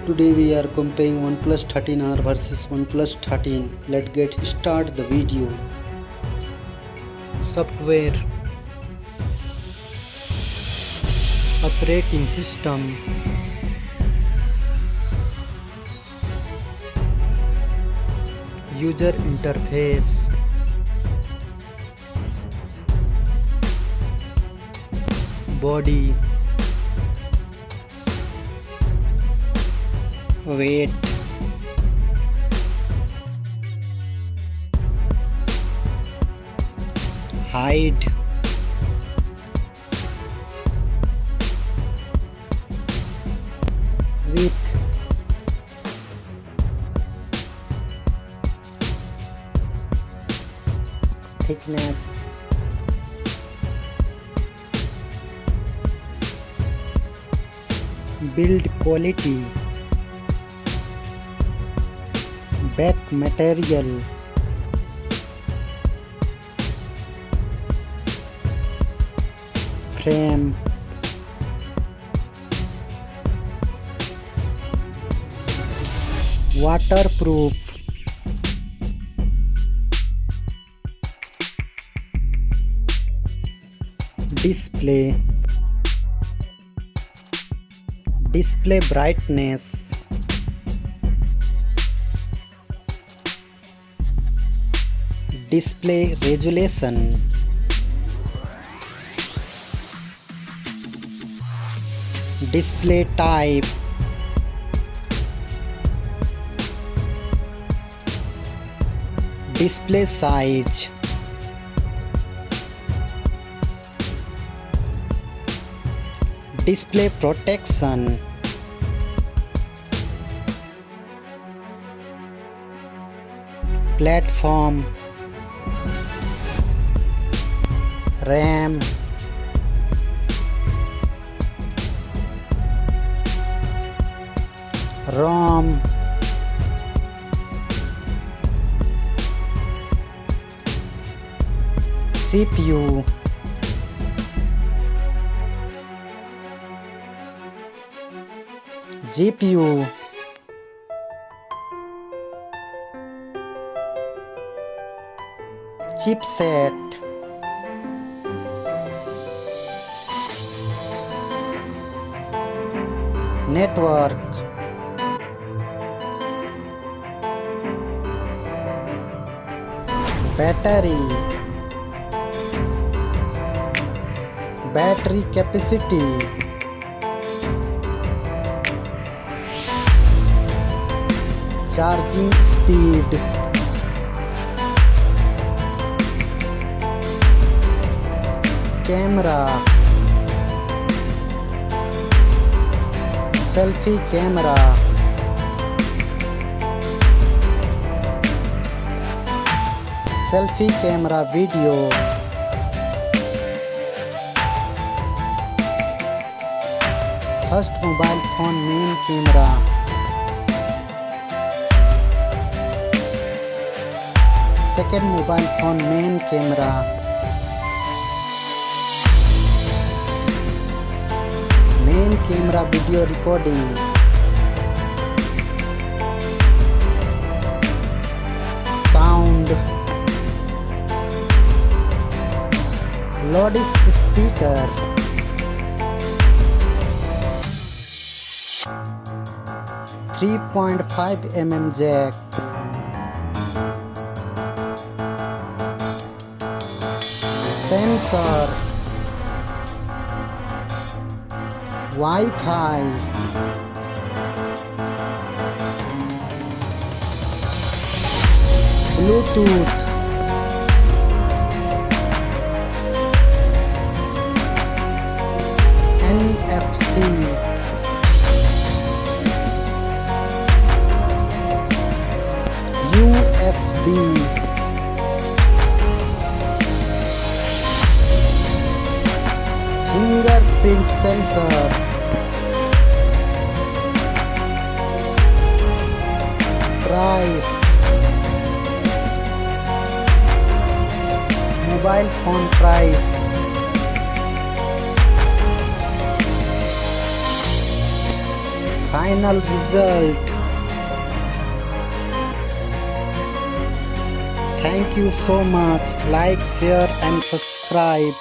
Today we are comparing OnePlus 13R versus OnePlus 13. Let's get start the video. Software, operating system, user interface, body, Weight, height, width, thickness, build quality, back material, frame, waterproof, display, display brightness, display resolution, display type, display size, display protection, platform, RAM, ROM, CPU, GPU, chipset, network, battery, battery capacity, charging speed, camera, selfie camera, selfie camera video, first mobile phone main camera, second mobile phone main camera, main camera video recording, sound, loudspeaker, .5 mm jack, sensor, Wi-Fi, Bluetooth, NFC, USB, fingerprint sensor, price, mobile phone price, Final result. Thank you so much. Like, share and subscribe.